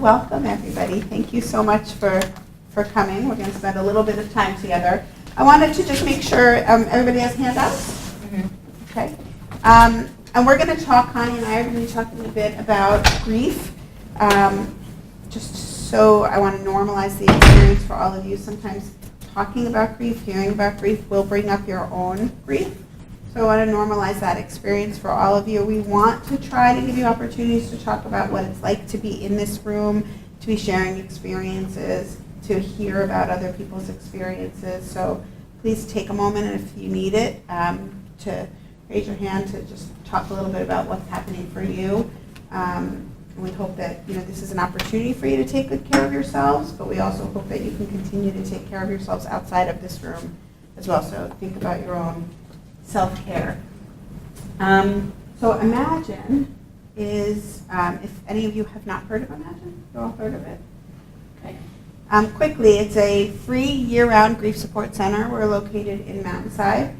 welcome everybody. Thank you so much for coming. We're going to spend a little bit of time together. I wanted to just make sure everybody has handouts. Okay. And we're going to talk, Connie and I are going to be talking a bit about grief. Just so I want to normalize the experience for all of you. Sometimes talking about grief, hearing about grief will bring up your own grief. So I want to normalize that experience for all of you. We want to try to give you opportunities to talk about what it's like to be in this room, to be sharing experiences, to hear about other people's experiences. So please take a moment, and if you need it, to raise your hand to just talk a little bit about what's happening for you. And we hope that this is an opportunity for you to take good care of yourselves, but we also hope that you can continue to take care of yourselves outside of this room as well. So think about your own self-care. So Imagine is, if any of you have not heard of Imagine, you all heard of it? Okay. Quickly, it's a free year-round grief support center. We're located in Mountainside.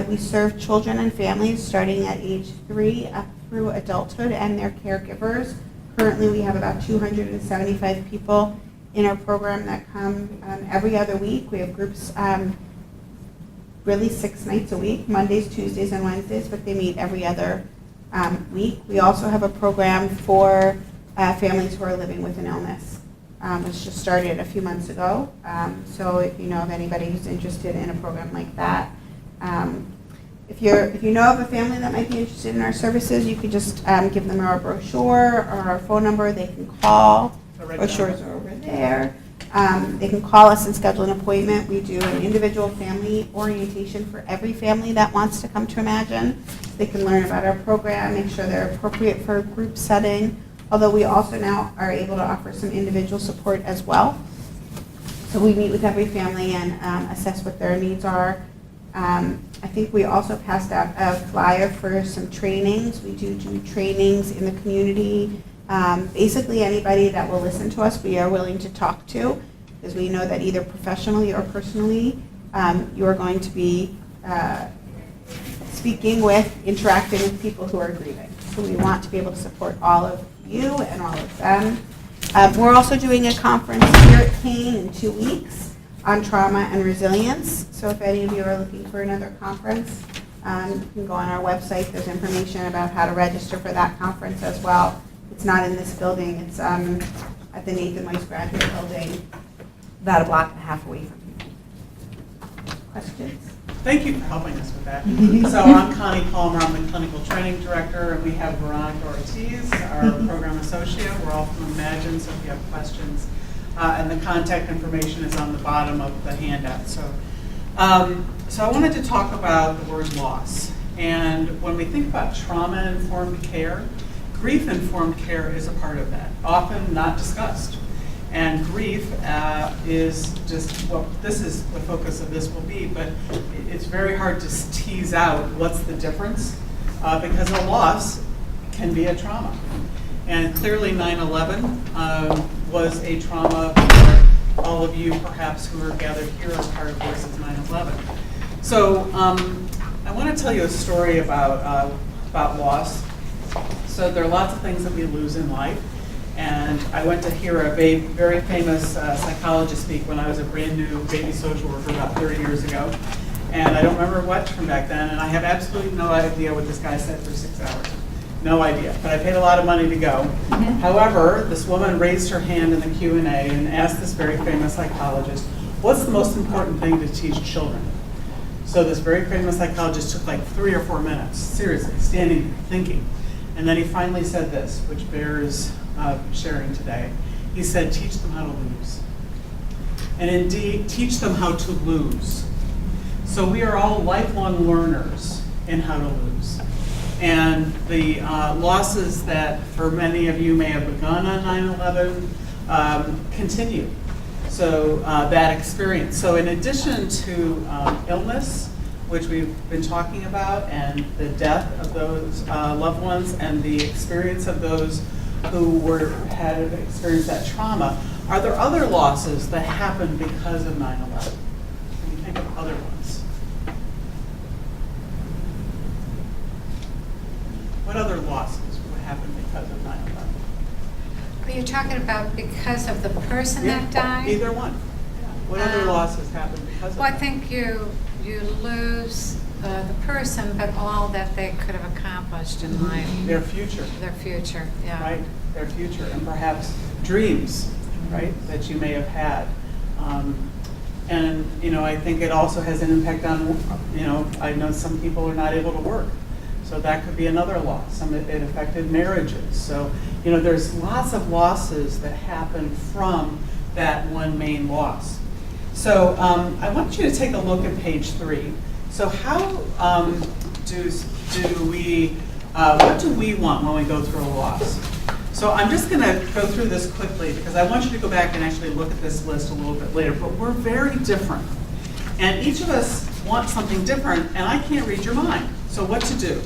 We serve children and families starting at age 3 up through adulthood and their caregivers. Currently, we have about 275 people in our program that come every other week. We have groups really 6 nights a week, Mondays, Tuesdays, and Wednesdays, but they meet every other week. We also have a program for families who are living with an illness, which just started a few months ago. So if you know of anybody who's interested in a program like that, if you know of a family that might be interested in our services, you could just give them our brochure or our phone number. They can call. Brochures are over there. They can call us and schedule an appointment. We do an individual family orientation for every family that wants to come to Imagine. They can learn about our program, make sure they're appropriate for a group setting, although we also now are able to offer some individual support as well. So we meet with every family and assess what their needs are. I think we also passed out a flyer for some trainings. We do trainings in the community. Basically anybody that will listen to us, we are willing to talk to, because we know that either professionally or personally, you are going to be speaking with, interacting with people who are grieving. So we want to be able to support all of you and all of them. We're also doing a conference here at Kane in 2 weeks on trauma and resilience. So if any of you are looking for another conference, you can go on our website. There's information about how to register for that conference as well. It's not in this building. It's at the Nathan Weiss Graduate Building, about a block and a half away from you. Questions? Thank you for helping us with that. So I'm Connie Palmer. I'm the Clinical Training Director, and we have Veronica Ortiz, our Program Associate. We're all from Imagine, so if you have questions. And the contact information is on the bottom of the handout. So I wanted to talk about the word loss. And when we think about trauma-informed care, grief-informed care is a part of that, often not discussed. And grief is just, well, this is the focus of this will be, but it's very hard to tease out what's the difference, because a loss can be a trauma. And clearly 9/11 was a trauma for all of you perhaps who are gathered here as part of Voices 9/11. So I want to tell you a story about loss. So there are lots of things that we lose in life. And I went to hear a very famous psychologist speak when I was a brand new baby social worker about 30 years ago. And I don't remember much from back then, and I have absolutely no idea what this guy said for 6 hours. No idea, but I paid a lot of money to go. However, this woman raised her hand in the Q&A and asked this very famous psychologist, what's the most important thing to teach children? So this very famous psychologist took like 3 or 4 minutes, seriously, standing there, thinking. And then he finally said this, which bears sharing today. He said, teach them how to lose. And indeed, teach them how to lose. So we are all lifelong learners in how to lose. And the losses that for many of you may have begun on 9/11 continue. So that experience. So in addition to illness, which we've been talking about, and the death of those loved ones and the experience of those who had experienced that trauma, are there other losses that happened because of 9/11? Can you think of other ones? What other losses would happen because of 9/11? you're talking about because of the person Yeah, that died? Either one. What other Um, losses happened because of Well, I that? think you lose the person, but all that they could have accomplished in life, Their future, their future, yeah. right? Their future, and perhaps dreams, right, that you may have had. And, you know, I think it also has an impact on, you know, I know some people are not able to work. So that could be another loss. It affected marriages. So, you know, there's lots of losses that happen from that one main loss. So I want you to take a look at page 3. So how do we, what do we want when we go through a loss? So I'm just going to go through this quickly because I want you to go back and actually look at this list a little bit later. But we're very different. And each of us wants something different, and I can't read your mind. So what to do?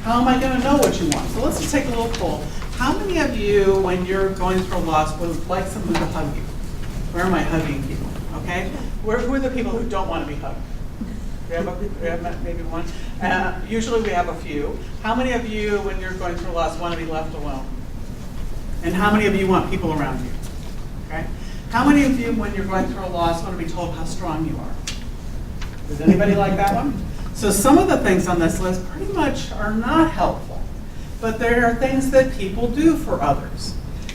How am I going to know what you want? So let's just take a little poll. How many of you, when you're going through a loss, would like someone to hug you? Where am I hugging people? Okay? Who are the people who don't want to be hugged? We have maybe one. Usually we have a few. How many of you, when you're going through a loss, want to be left alone? And how many of you want people around you? Okay? How many of you, when you're going through a loss, want to be told how strong you are? Does anybody like that one? So some of the things on this list pretty much are not helpful, but there are things that people do for others.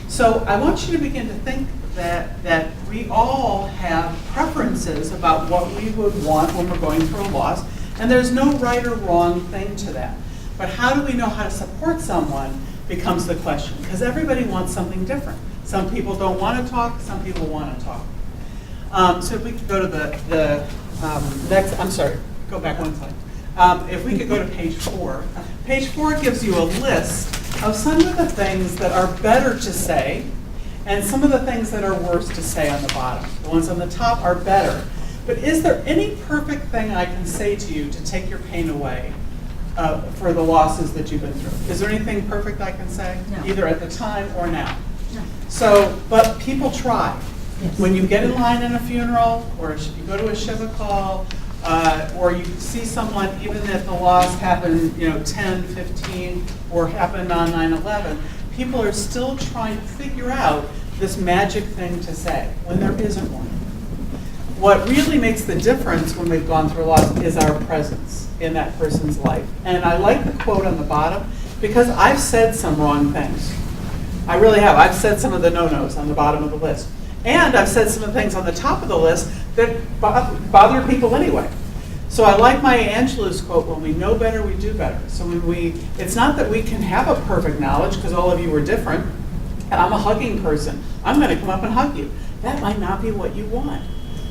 So I want you to begin to think that we all have preferences about what we would want when we're going through a loss, and there's no right or wrong thing to that. But how do we know how to support someone becomes the question, because everybody wants something different. Some people don't want to talk, some people want to talk. So if we could go to the next, I'm sorry, go back one slide. If we could go to page 4. Page 4 gives you a list of some of the things that are better to say and some of the things that are worse to say on the bottom. The ones on the top are better. But is there any perfect thing I can say to you to take your pain away for the losses that you've been through? Is there anything perfect I can say? No. Either at the time or now? No. So, but people try. Yes. When you get in line in a funeral, or if you go to a shiva call, or you see someone, even if the loss happened, 10, 15, or happened on 9/11, people are still trying to figure out this magic thing to say when there isn't one. What really makes the difference when we've gone through a loss is our presence in that person's life. And I like the quote on the bottom because I've said some wrong things. I really have. I've said some of the no-nos on the bottom of the list. And I've said some of the things on the top of the list that bother people anyway. So I like Maya Angelou's quote, when we know better, we do better. So it's not that we can have a perfect knowledge because all of you are different. And I'm a hugging person. I'm going to come up and hug you. That might not be what you want.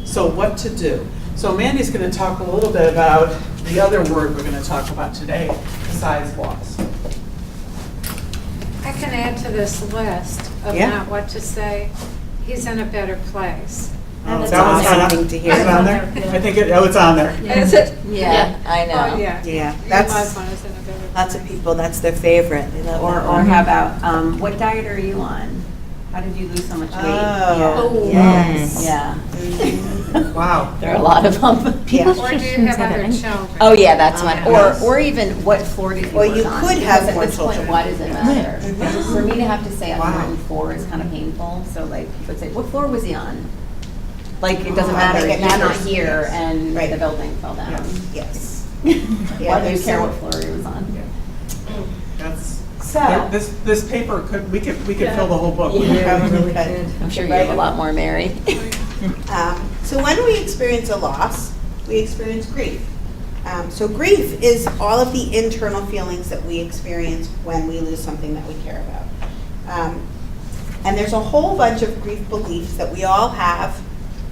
So what to do? So Mandy's going to talk a little bit about the other word we're going to talk about today, besides loss. I can add to this list of Yeah. not what to say. He's in a better place. And Is that's that one's awesome on- to hear. Is it on there? I think it's on there. Is it? Yeah, I know. Oh, yeah. Yeah, Your that's, loved one is in a better place. lots of people, that's their favorite. They love Or that or one. how about, what diet are you on? How did you lose so much weight? Oh, Yeah. yes. Yeah, Wow. there are a lot of them. Yeah. Or do you have other children? Oh, yeah, that's one. Yes. Or even what floor did you Well, work you on? could have Because more at this point, children. why does it matter? For me to have to say Wow. 104 is kind of painful, so like, people would say, what floor was he on? Like, it doesn't Oh, matter, like it he's not matters. here Yes. and Right. the building fell down. Yes. Why Yeah, do you there's care some- what floor he was on? That's, So, this paper we could fill the whole book. with. Yeah, probably could. I'm sure you Right. have a lot more, Mary. So when we experience a loss, we experience grief. So grief is all of the internal feelings that we experience when we lose something that we care about. And there's a whole bunch of grief beliefs that we all have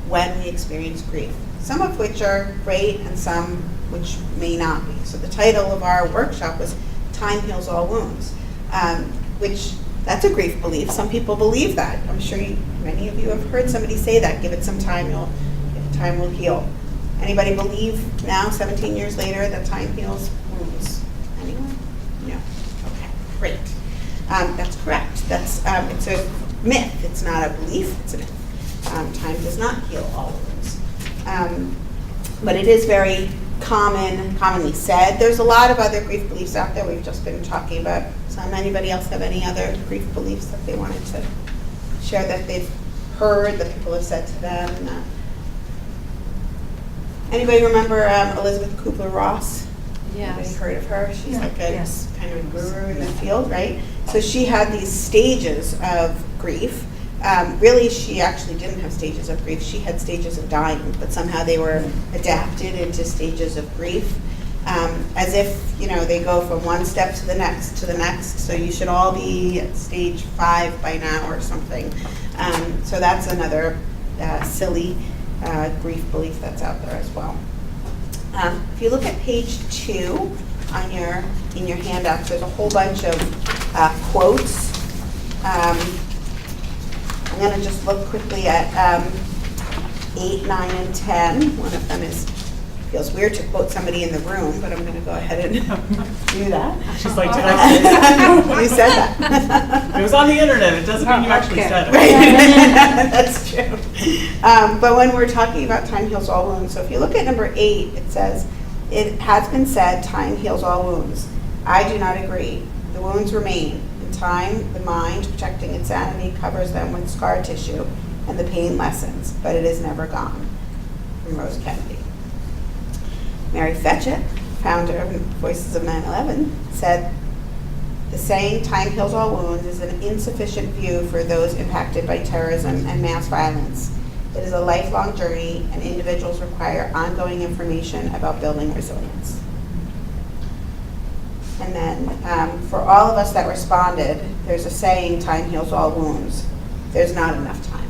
when we experience grief, some of which are great and some which may not be. So the title of our workshop was Time Heals All Wounds, which that's a grief belief. Some people believe that. I'm sure many of you have heard somebody say that. Give it some time, time will heal. Anybody believe now, 17 years later, that time heals wounds? Anyone? No. Okay, great. That's correct. It's a myth. It's not a belief. It's a myth. Time does not heal all wounds. But it is very commonly said. There's a lot of other grief beliefs out there. We've just been talking about some. Anybody else have any other grief beliefs that they wanted to share that they've heard, that people have said to them. Anybody remember Elizabeth Kubler-Ross? Anybody Yes. heard of her? She's Yeah. like a Yes. kind of guru in the field, right? So she had these stages of grief. Really, she actually didn't have stages of grief. She had stages of dying, but somehow they were adapted into stages of grief. As if, they go from one step to the next, So you should all be at stage 5 by now or something. So that's another silly grief belief that's out there as well. If you look at page 2 in your handouts, there's a whole bunch of quotes. I'm going to just look quickly at 8, 9, and 10. One of them feels weird to quote somebody in the room, but I'm going to go ahead and do that. She's like, did I say that? You said that. It was on the internet, it doesn't mean you actually said it. Right. That's true. But when we're talking about time heals all wounds, so if you look at number 8, it says, it has been said, time heals all wounds. I do not agree. The wounds remain. In time, the mind, protecting its sanity, covers them with scar tissue, and the pain lessens, but it is never gone. From Rose Kennedy. Mary Fetchett, founder of Voices of 9/11, said, the saying, time heals all wounds, is an insufficient view for those impacted by terrorism and mass violence. It is a lifelong journey, and individuals require ongoing information about building resilience. And then, for all of us that responded, there's a saying, time heals all wounds. There's not enough time.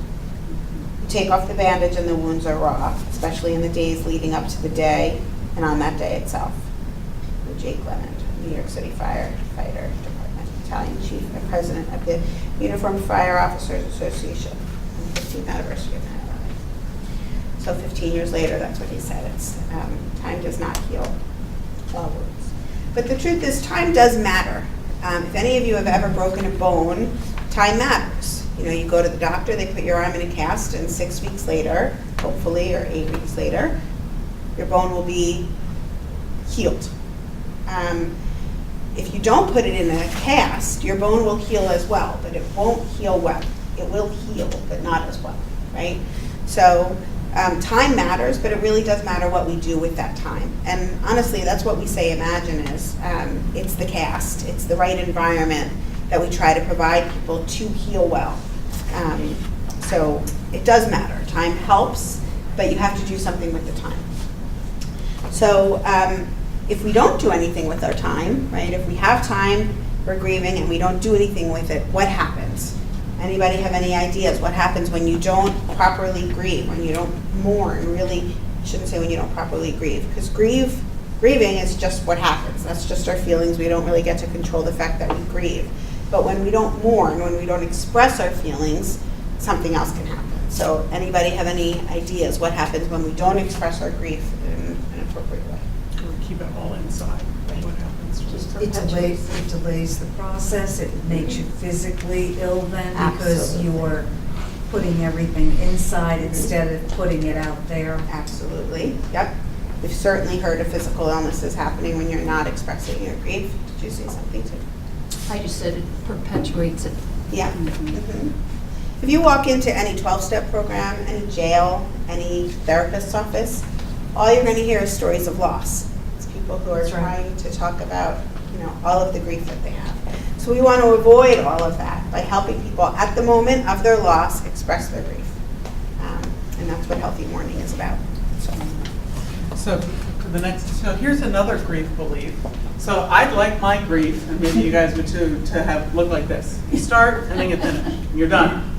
You take off the bandage and the wounds are raw, especially in the days leading up to the day and on that day itself. Jake Lemond, New York City Firefighter Department, Battalion Chief and President of the Uniformed Fire Officers Association, on the 15th anniversary of 9/11. So 15 years later, that's what he said. It's time does not heal all wounds. But the truth is, time does matter. If any of you have ever broken a bone, time matters. You go to the doctor, they put your arm in a cast, and 6 weeks later, hopefully, or 8 weeks later, your bone will be healed. If you don't put it in a cast, your bone will heal as well, but it won't heal well. It will heal, but not as well, right? So time matters, but it really does matter what we do with that time. And honestly, that's what we say Imagine is. It's the cast. It's the right environment that we try to provide people to heal well. So it does matter. Time helps, but you have to do something with the time. So if we don't do anything with our time, right, if we have time, we're grieving, and we don't do anything with it, what happens? Anybody have any ideas? What happens when you don't properly grieve, when you don't mourn? Really, I shouldn't say when you don't properly grieve, because grieving is just what happens. That's just our feelings. We don't really get to control the fact that we grieve. But when we don't mourn, when we don't express our feelings, something else can happen. So anybody have any ideas what happens when we don't express our grief in an appropriate way? We keep it all inside. What happens? Just It delays the process, it makes you physically ill then because Absolutely. you're putting everything inside instead of putting it out there. Absolutely, yep. We've certainly heard of physical illnesses happening when you're not expressing your grief. Did you say something too? I just said it perpetuates it. Yeah. Mhm. If you walk into any 12-step program, any jail, any therapist's office, all you're going to hear is stories of loss. It's people who are That's right. trying to talk about, all of the grief that they have. So we want to avoid all of that by helping people at the moment of their loss express their grief. And that's what healthy mourning is about. So for the next, so here's another grief belief. So I'd like my grief, and maybe you guys would too, to have look like this. You start and then you finish, and you're done.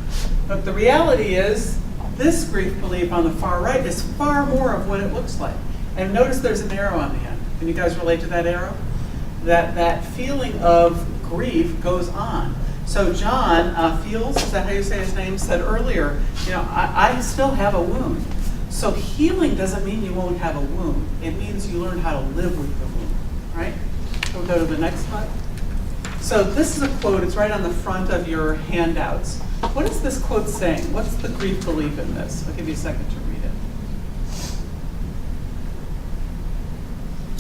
But the reality is, this grief belief on the far right is far more of what it looks like. And notice there's an arrow on the end. Can you guys relate to that arrow? That feeling of grief goes on. So John Fields, is that how you say his name, said earlier, I still have a wound. So healing doesn't mean you won't have a wound. It means you learn how to live with the wound, right? So we'll go to the next slide. So this is a quote, it's right on the front of your handouts. What is this quote saying? What's the grief belief in this? I'll give you a second to read it.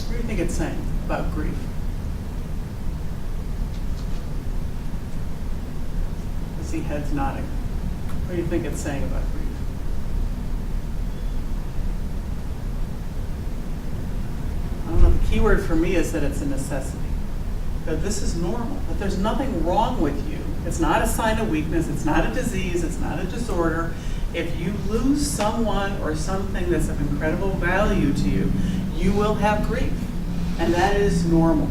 What do you think it's saying about grief? I see heads nodding. What do you think it's saying about grief? I don't know, the key word for me is that it's a necessity. That this is normal, that there's nothing wrong with you. It's not a sign of weakness, it's not a disease, it's not a disorder. If you lose someone or something that's of incredible value to you, you will have grief. And that is normal,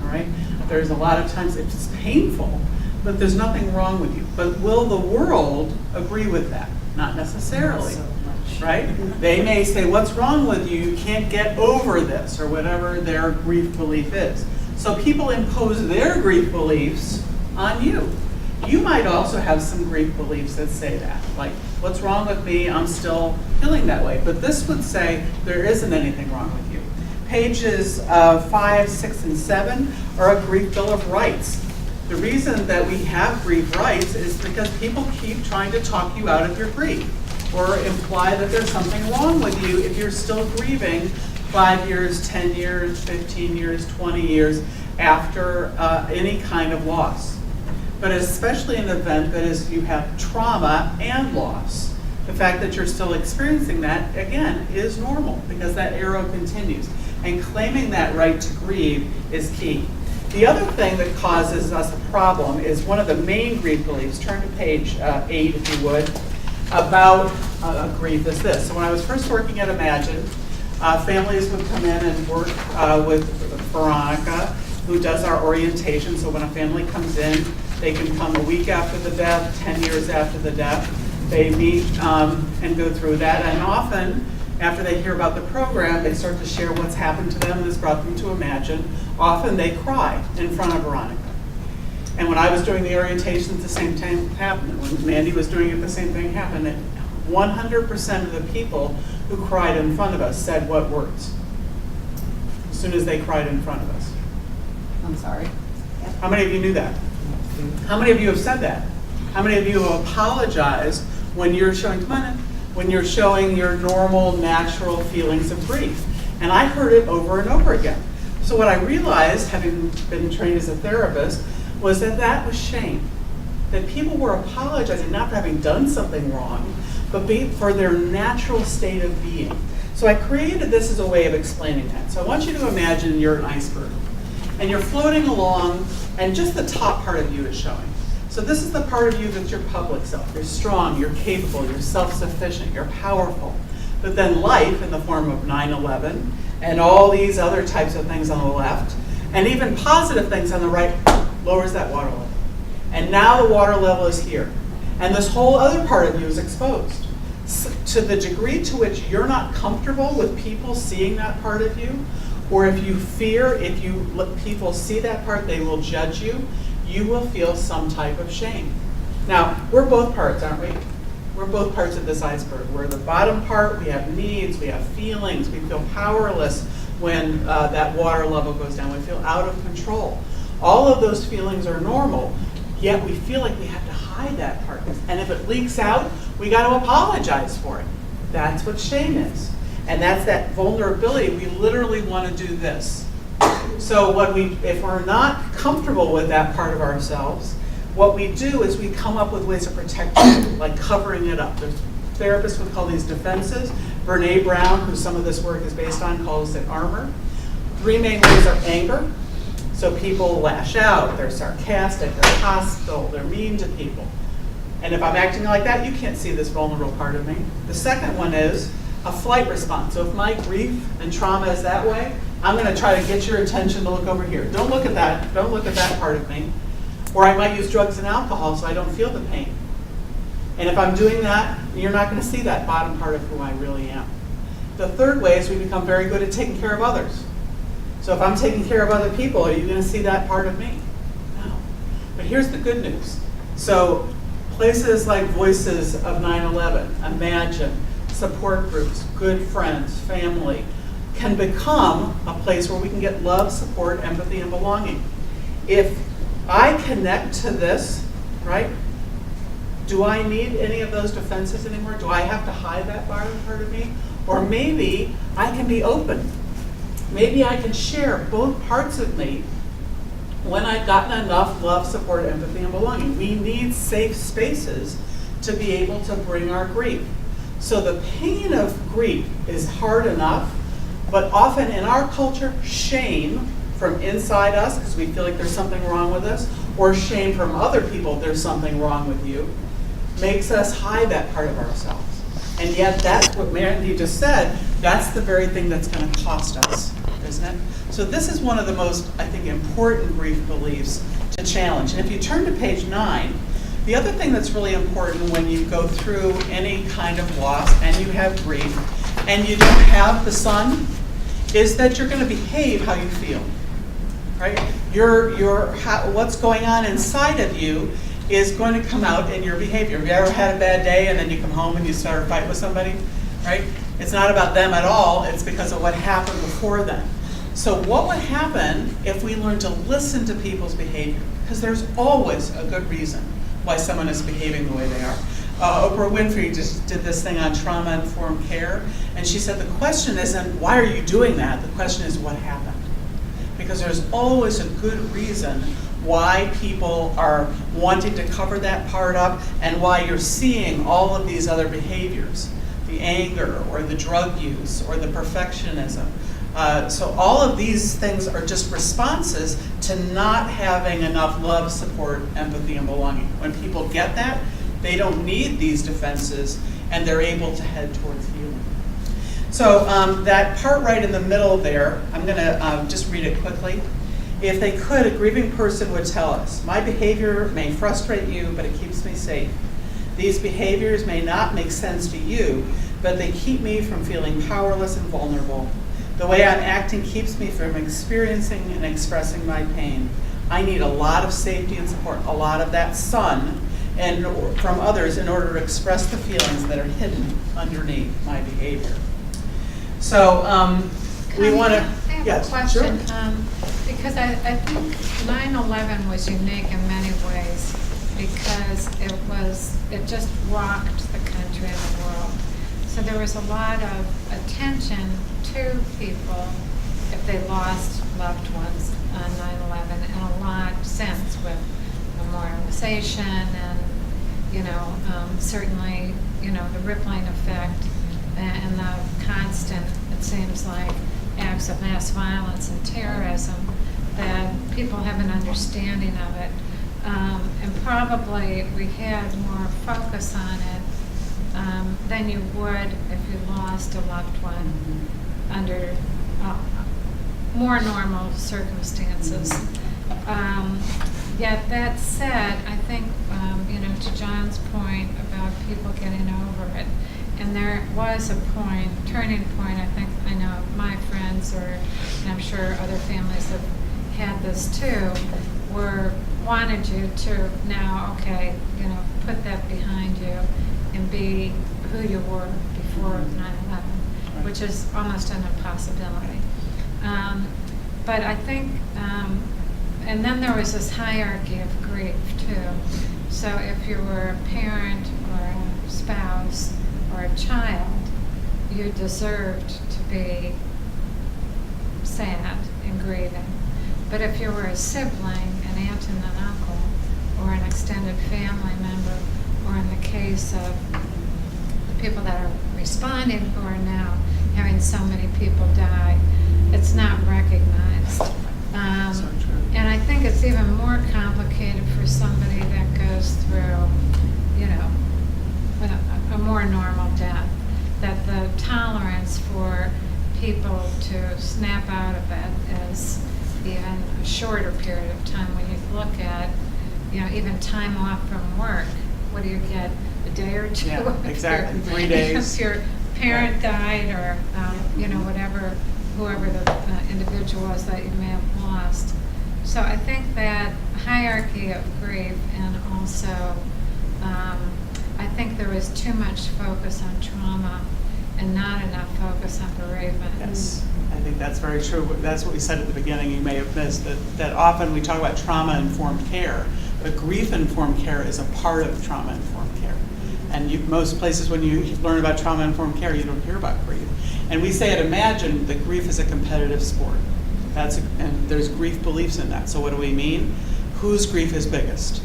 all right? There's a lot of times it's painful, but there's nothing wrong with you. But will the world agree with that? Not necessarily, So much. right? They may say, what's wrong with you? You can't get over this, or whatever their grief belief is. So people impose their grief beliefs on you. You might also have some grief beliefs that say that, like, what's wrong with me? I'm still feeling that way. But this would say there isn't anything wrong with you. Pages 5, 6, and 7 are a grief bill of rights. The reason that we have grief rights is because people keep trying to talk you out of your grief or imply that there's something wrong with you if you're still grieving 5 years, 10 years, 15 years, 20 years after any kind of loss. But especially an event that is, you have trauma and loss. The fact that you're still experiencing that, again, is normal because that arrow continues. And claiming that right to grieve is key. The other thing that causes us a problem is one of the main grief beliefs, turn to page 8 if you would, about grief is this. So when I was first working at Imagine, families would come in and work with Veronica, who does our orientation. So when a family comes in, they can come a week after the death, 10 years after the death. They meet and go through that. And often, after they hear about the program, they start to share what's happened to them that's brought them to Imagine. Often they cry in front of Veronica. And when I was doing the orientations, the same thing happened. When Mandy was doing it, the same thing happened. And 100% of the people who cried in front of us said what words? As soon as they cried in front of us. I'm sorry. How many of you knew that? How many of you have said that? How many of you have apologized when you're showing, come on in, when you're showing your normal, natural feelings of grief? And I heard it over and over again. So what I realized, having been trained as a therapist, was that that was shame. That people were apologizing not for having done something wrong, but for their natural state of being. So I created this as a way of explaining that. So I want you to imagine you're an iceberg. And you're floating along, and just the top part of you is showing. So this is the part of you that's your public self. You're strong, you're capable, you're self-sufficient, you're powerful. But then life, in the form of 9/11, and all these other types of things on the left, and even positive things on the right, lowers that water level. And now the water level is here. And this whole other part of you is exposed. So, to the degree to which you're not comfortable with people seeing that part of you, or if you fear, if you let people see that part, they will judge you, you will feel some type of shame. Now, we're both parts, aren't we? We're both parts of this iceberg. We're the bottom part, we have needs, we have feelings, we feel powerless when that water level goes down, we feel out of control. All of those feelings are normal, yet we feel like we have to hide that part. And if it leaks out, we got to apologize for it. That's what shame is. And that's that vulnerability. We literally want to do this. So if we're not comfortable with that part of ourselves, what we do is we come up with ways of protecting it, like covering it up. There's therapists would call these defenses. Brene Brown, who some of this work is based on, calls it armor. 3 main ways are anger. So people lash out, they're sarcastic, they're hostile, they're mean to people. And if I'm acting like that, you can't see this vulnerable part of me. The second one is a flight response. So if my grief and trauma is that way, I'm going to try to get your attention to look over here. Don't look at that. Don't look at that part of me. Or I might use drugs and alcohol so I don't feel the pain. And if I'm doing that, you're not going to see that bottom part of who I really am. The third way is we become very good at taking care of others. So if I'm taking care of other people, are you going to see that part of me? No. But here's the good news. So places like Voices of 9/11, Imagine, support groups, good friends, family, can become a place where we can get love, support, empathy, and belonging. If I connect to this, right, do I need any of those defenses anymore? Do I have to hide that part of me? Or maybe I can be open. Maybe I can share both parts of me when I've gotten enough love, support, empathy, and belonging. We need safe spaces to be able to bring our grief. So the pain of grief is hard enough, but often in our culture, shame from inside us, because we feel like there's something wrong with us, or shame from other people, there's something wrong with you, makes us hide that part of ourselves. And yet that's what Mandy just said, that's the very thing that's going to cost us, isn't it? So this is one of the most, I think, important grief beliefs to challenge. And if you turn to page 9, the other thing that's really important when you go through any kind of loss and you have grief and you don't have the sun is that you're going to behave how you feel, right? What's going on inside of you is going to come out in your behavior. Have you ever had a bad day and then you come home and you start a fight with somebody, right? It's not about them at all, it's because of what happened before then. So what would happen if we learned to listen to people's behavior? Because there's always a good reason why someone is behaving the way they are. Oprah Winfrey just did this thing on trauma-informed care, and she said the question isn't, why are you doing that? The question is, what happened? Because there's always a good reason why people are wanting to cover that part up and why you're seeing all of these other behaviors, the anger or the drug use or the perfectionism. So all of these things are just responses to not having enough love, support, empathy, and belonging. When people get that, they don't need these defenses and they're able to head towards healing. So that part right in the middle there, I'm going to just read it quickly. If they could, a grieving person would tell us, my behavior may frustrate you, but it keeps me safe. These behaviors may not make sense to you, but they keep me from feeling powerless and vulnerable. The way I'm acting keeps me from experiencing and expressing my pain. I need a lot of safety and support, a lot of that sun and from others in order to express the feelings that are hidden underneath my behavior. So we want to, I have yes, a question, sure. because I think 9/11 was unique in many ways because it just rocked the country and the world. So there was a lot of attention to people if they lost loved ones on 9/11, and a lot since with memorialization and, certainly, the rippling effect and the constant, it seems like, acts of mass violence and terrorism, that people have an understanding of it. And probably we had more focus on it than you would if you lost a loved one under more normal circumstances. Yet that said, I think, to John's point about people getting over it, and there was a turning point, I know my friends, and I'm sure other families have had this too, wanted you to now, okay, put that behind you and be who you were before 9/11, which is almost an impossibility. But I think, and then there was this hierarchy of grief too. So if you were a parent or a spouse or a child, you deserved to be sad and grieving. But if you were a sibling, an aunt and an uncle, or an extended family member, or in the case of the people that are responding who are now having so many people die, it's not recognized. So true. And I think it's even more complicated for somebody that goes through, a more normal death, that the tolerance for people to snap out of it is even a shorter period of time. When you look at, even time off from work, what do you get, a day or two? Yeah, exactly, 3 days. If your parent died or, whoever the individual was that you may have lost. So I think that hierarchy of grief, and also I think there was too much focus on trauma and not enough focus on bereavement. Yes, I think that's very true. That's what we said at the beginning, you may have missed, that often we talk about trauma-informed care, but grief-informed care is a part of trauma-informed care. And most places when you learn about trauma-informed care, you don't hear about grief. And we say at Imagine that grief is a competitive sport. And there's grief beliefs in that. So what do we mean? Whose grief is biggest,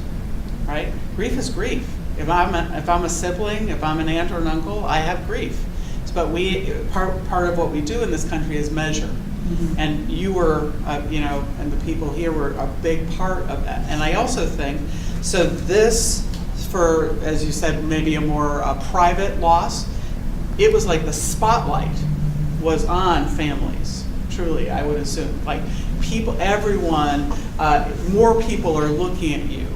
right? Grief is grief. If I'm a sibling, if I'm an aunt or an uncle, I have grief. But part of what we do in this country is measure. And you were, and the people here were a big part of that. And I also think, so this, for, as you said, maybe a more private loss, it was like the spotlight was on families, truly, I would assume. Like people, everyone, more people are looking at you.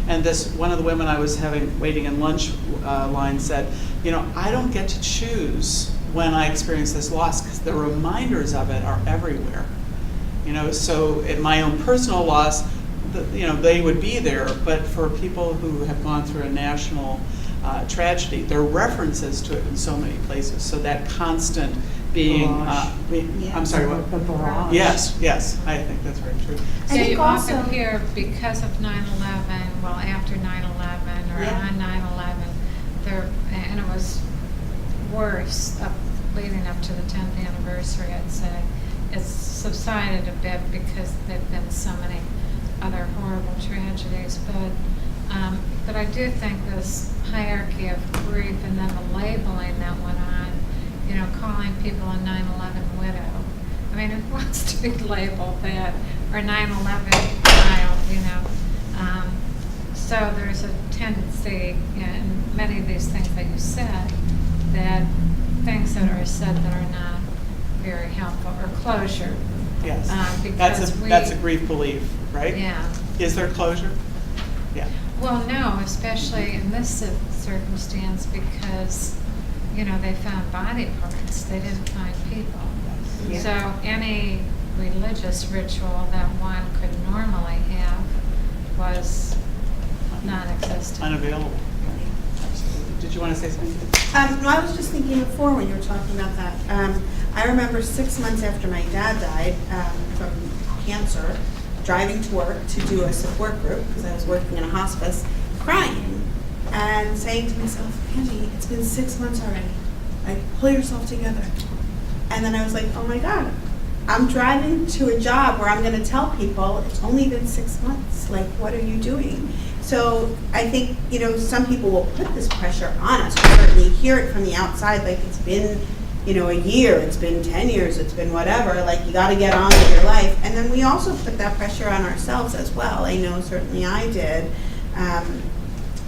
And this, one of the women I was waiting in lunch line said, I don't get to choose when I experience this loss because the reminders of it are everywhere. So in my own personal loss, they would be there, but for people who have gone through a national tragedy, there are references to it in so many places. So that constant being, I'm sorry, what? The barrage. Yes, I think that's very true. So think you also- often hear because of 9/11, well, after 9/11 or Yeah. on 9/11, and it was worse leading up to the 10th anniversary, I'd say. It's subsided a bit because there've been so many other horrible tragedies, but I do think this hierarchy of grief and then the labeling that went on, calling people a 9/11 widow. I mean, who wants to be labeled that, or 9/11 child, So there's a tendency in many of these things that you said, that things that are said that are not very helpful, or closure. Yes, Because that's a grief belief, right? Yeah. Is there closure? Yeah. Well, no, especially in this circumstance, because, they found body parts, they didn't find people. Yes. So any religious ritual that one could normally have was non-existent. Unavailable. Absolutely. Did you want to say something? No, I was just thinking before when you were talking about that. I remember 6 months after my dad died from cancer, driving to work to do a support group, because I was working in a hospice, crying and saying to myself, Angie, it's been 6 months already. Like, pull yourself together. And then I was like, oh my God, I'm driving to a job where I'm going to tell people it's only been 6 months. Like, what are you doing? So I think, some people will put this pressure on us. We certainly hear it from the outside, like it's been, a year, it's been 10 years, it's been whatever, like you got to get on with your life. And then we also put that pressure on ourselves as well. I know certainly I did.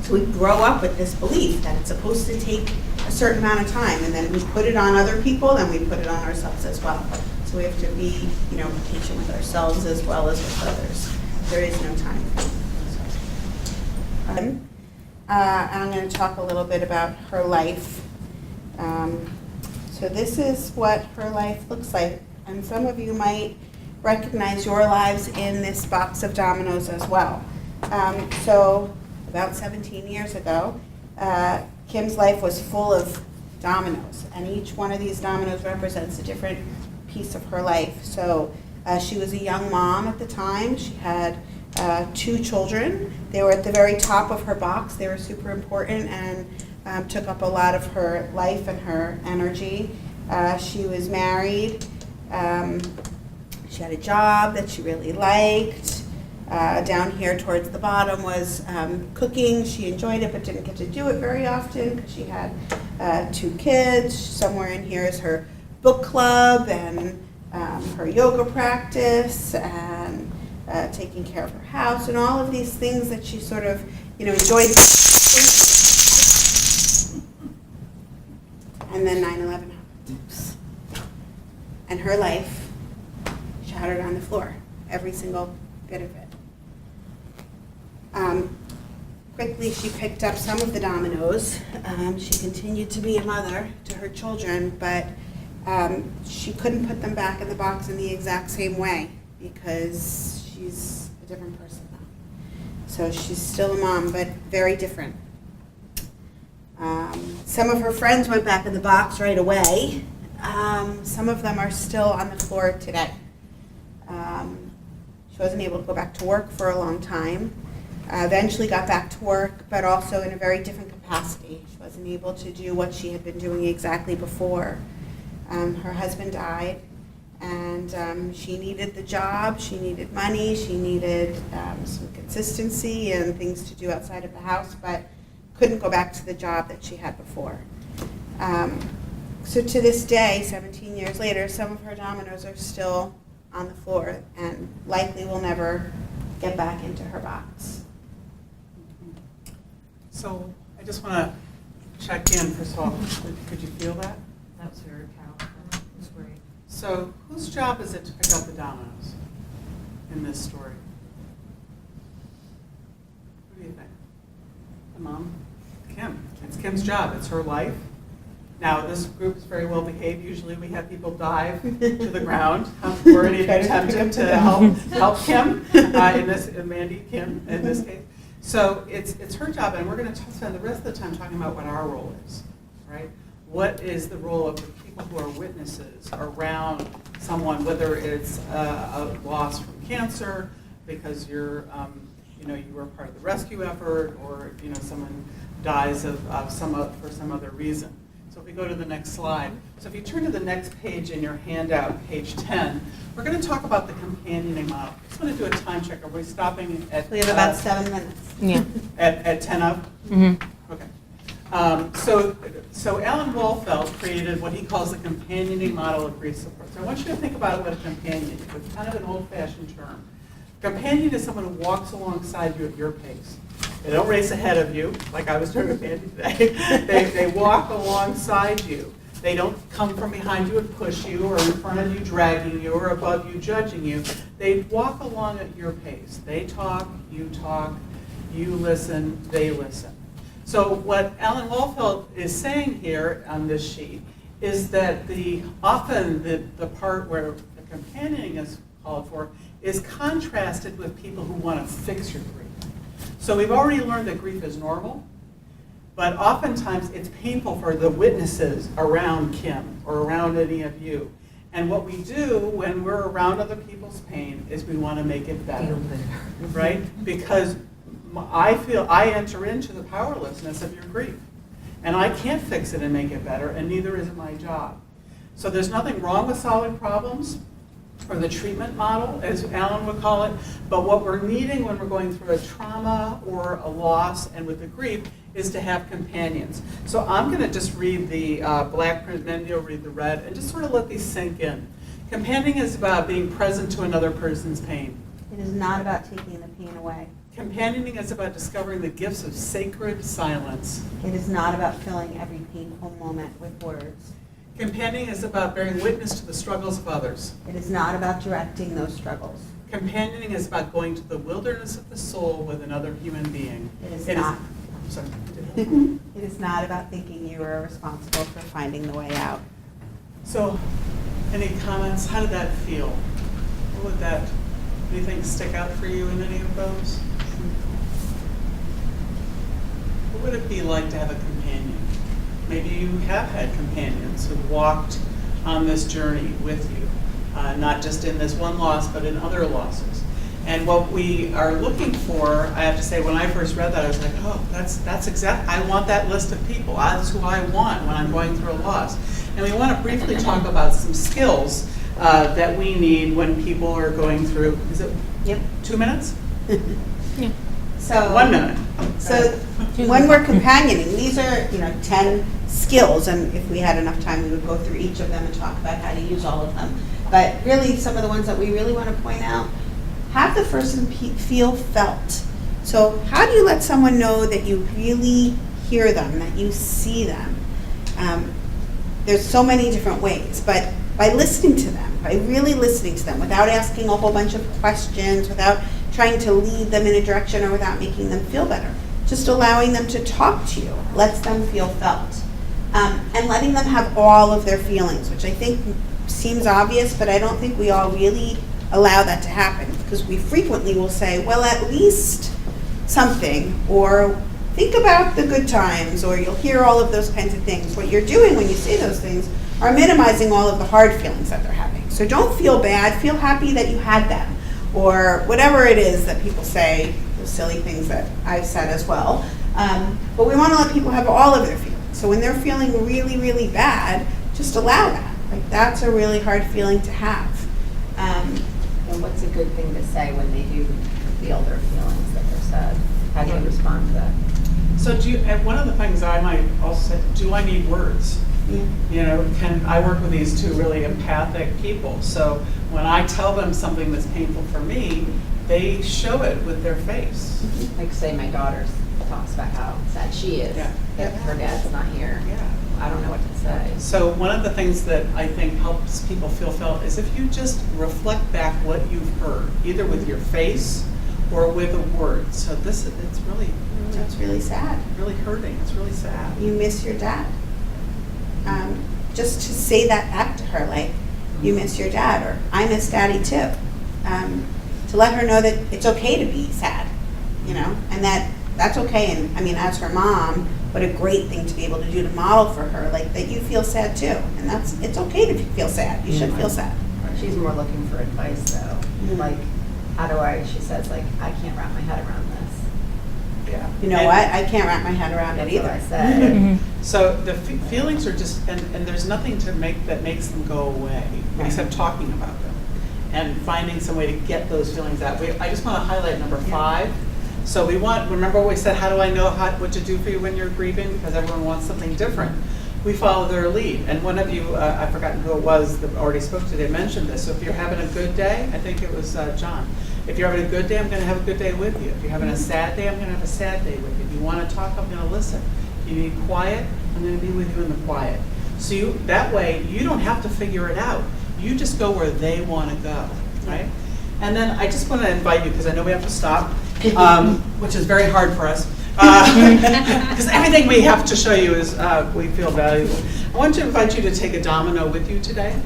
So we grow up with this belief that it's supposed to take a certain amount of time, and then we put it on other people, then we put it on ourselves as well. So we have to be, patient with ourselves as well as with others. There is no time. I'm going to talk a little bit about her life. So this is what her life looks like. And some of you might recognize your lives in this box of dominoes as well. So about 17 years ago, Kim's life was full of dominoes. And each one of these dominoes represents a different piece of her life. So she was a young mom at the time. She had 2 children. They were at the very top of her box. They were super important and took up a lot of her life and her energy. She was married. She had a job that she really liked. Down here towards the bottom was cooking. She enjoyed it but didn't get to do it very often because she had 2 kids. Somewhere in here is her book club and her yoga practice and taking care of her house and all of these things that she sort of, enjoyed. And then 9/11 happened. Oops. And her life shattered on the floor, every single bit of it. Quickly, she picked up some of the dominoes. She continued to be a mother to her children, but she couldn't put them back in the box in the exact same way because she's a different person now. So she's still a mom, but very different. Some of her friends went back in the box right away. Some of them are still on the floor today. She wasn't able to go back to work for a long time. Eventually got back to work, but also in a very different capacity. She wasn't able to do what she had been doing exactly before. Her husband died, and she needed the job, she needed money, she needed some consistency and things to do outside of the house, but couldn't go back to the job that she had before. So to this day, 17 years later, some of her dominoes are still on the floor and likely will never get back into her box. So I just want to check in, first of all, could you feel that? That was very powerful. It was great. So whose job is it to pick up the dominoes in this story? What do you think? The mom? Kim. It's Kim's job. It's her life. Now, this group is very well behaved. Usually we have people dive to the ground for any attempt to help Kim, in this, Mandy, Kim, in this case. So it's her job, and we're going to spend the rest of the time talking about what our role is, right? What is the role of the people who are witnesses around someone, whether it's a loss from cancer because you were part of the rescue effort, or someone dies for some other reason. So if we go to the next slide. So if you turn to the next page in your handout, page 10, we're going to talk about the companioning model. I just want to do a time check. Are we stopping at? We have about 7 minutes. Yeah. At 10 up? Mm-hmm. Okay. So Alan Wolfeld created what he calls the companioning model of grief support. So I want you to think about what a companion is. It's kind of an old-fashioned term. Companion is someone who walks alongside you at your pace. They don't race ahead of you, like I was doing with Andy today. They walk alongside you. They don't come from behind you and push you, or in front of you dragging you, or above you judging you. They walk along at your pace. They talk, you listen, they listen. So what Alan Wolfeld is saying here on this sheet is that often the part where the companioning is called for is contrasted with people who want to fix your grief. So we've already learned that grief is normal, but oftentimes it's painful for the witnesses around Kim or around any of you. And what we do when we're around other people's pain is we want to make it better, Feel better. right? Because I feel I enter into the powerlessness of your grief, and I can't fix it and make it better, and neither is it my job. So there's nothing wrong with solving problems, or the treatment model, as Alan would call it, but what we're needing when we're going through a trauma or a loss and with the grief is to have companions. So I'm going to just read the black print, Mandy will read the red, and just sort of let these sink in. Companioning is about being present to another person's pain. It is not about taking the pain away. Companioning is about discovering the gifts of sacred silence. It is not about filling every painful moment with words. Companioning is about bearing witness to the struggles of others. It is not about directing those struggles. Companioning is about going to the wilderness of the soul with another human being. It is not. I'm sorry. It is not about thinking you are responsible for finding the way out. So, any comments? How did that feel? What would that, anything stick out for you in any of those? What would it be like to have a companion? Maybe you have had companions who walked on this journey with you, not just in this one loss, but in other losses. And what we are looking for, I have to say, when I first read that, I was like, oh, that's exact. I want that list of people. That's who I want when I'm going through a loss. And we want to briefly talk about some skills that we need when people are going through. Is it 2 minutes? Yeah. So 1 minute. So when we're companioning, these are 10 skills, and if we had enough time, we would go through each of them and talk about how to use all of them. But really, some of the ones that we really want to point out, have the person feel felt. So how do you let someone know that you really hear them, that you see them? There's so many different ways, but by listening to them, by really listening to them, without asking a whole bunch of questions, without trying to lead them in a direction, or without making them feel better, just allowing them to talk to you lets them feel felt. And letting them have all of their feelings, which I think seems obvious, but I don't think we all really allow that to happen, because we frequently will say, well, at least something, or think about the good times, or you'll hear all of those kinds of things. What you're doing when you say those things are minimizing all of the hard feelings that they're having. So don't feel bad, feel happy that you had them, or whatever it is that people say, those silly things that I've said as well. But we want to let people have all of their feelings. So when they're feeling really, really bad, just allow that. Like, that's a really hard feeling to have. And what's a good thing to say when they do feel their feelings that they're sad? How do you respond to that? So and one of the things I might also say, do I need words? You know, I work with these two really empathic people, so when I tell them something that's painful for me, they show it with their face. Like say my daughter talks about how sad she is Yeah. that her dad's not here. Yeah. I don't know what to say. So one of the things that I think helps people feel felt is if you just reflect back what you've heard, either with your face or with a word. So it's really, That's really sad. really hurting. It's really sad. You miss your dad. Just to say that back to her, like, you miss your dad, or I miss daddy too. To let her know that it's okay to be sad, you know, and that's okay. And I mean, as her mom, what a great thing to be able to do to model for her, like that you feel sad too. And it's okay to feel sad. You should feel sad. She's more looking for advice though. Mhm. Like, she says like, I can't wrap my head around this. Yeah. You know And- what? I can't wrap my head around it That's what either. I said. So the feelings are just, and there's nothing to make that makes them go away, Right. except talking about them and finding some way to get those feelings out. I just want to highlight number 5. So remember what we said, how do I know what to do for you when you're grieving? Because everyone wants something different. We follow their lead. And one of you, I've forgotten who it was that already spoke today, mentioned this. So if you're having a good day, I think it was John. If you're having a good day, I'm going to have a good day with you. If you're having a sad day, I'm going to have a sad day with you. If you want to talk, I'm going to listen. If you need quiet, I'm going to be with you in the quiet. So that way, you don't have to figure it out. You just go where they want to go, right? And then I just want to invite you, because I know we have to stop, which is very hard for us, because everything we have to show you is we feel valuable. I want to invite you to take a domino with you today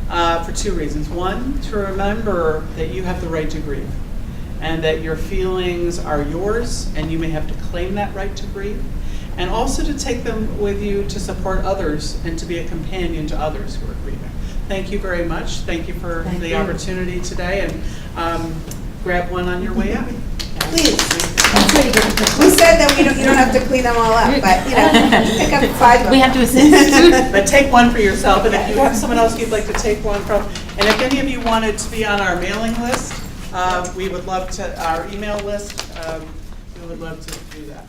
for 2 reasons. One, to remember that you have the right to grieve, and that your feelings are yours, and you may have to claim that right to grieve. And also to take them with you to support others and to be a companion to others who are grieving. Thank you very much. Thank you for the opportunity today, and grab one on your way out. Please. We said that you don't have to clean them all up, but pick up 5 of them. We have to assist. But take one for yourself, and if you have someone else you'd like to take one from, and if any of you wanted to be on our mailing list, we would love to, our email list, we would love to do that.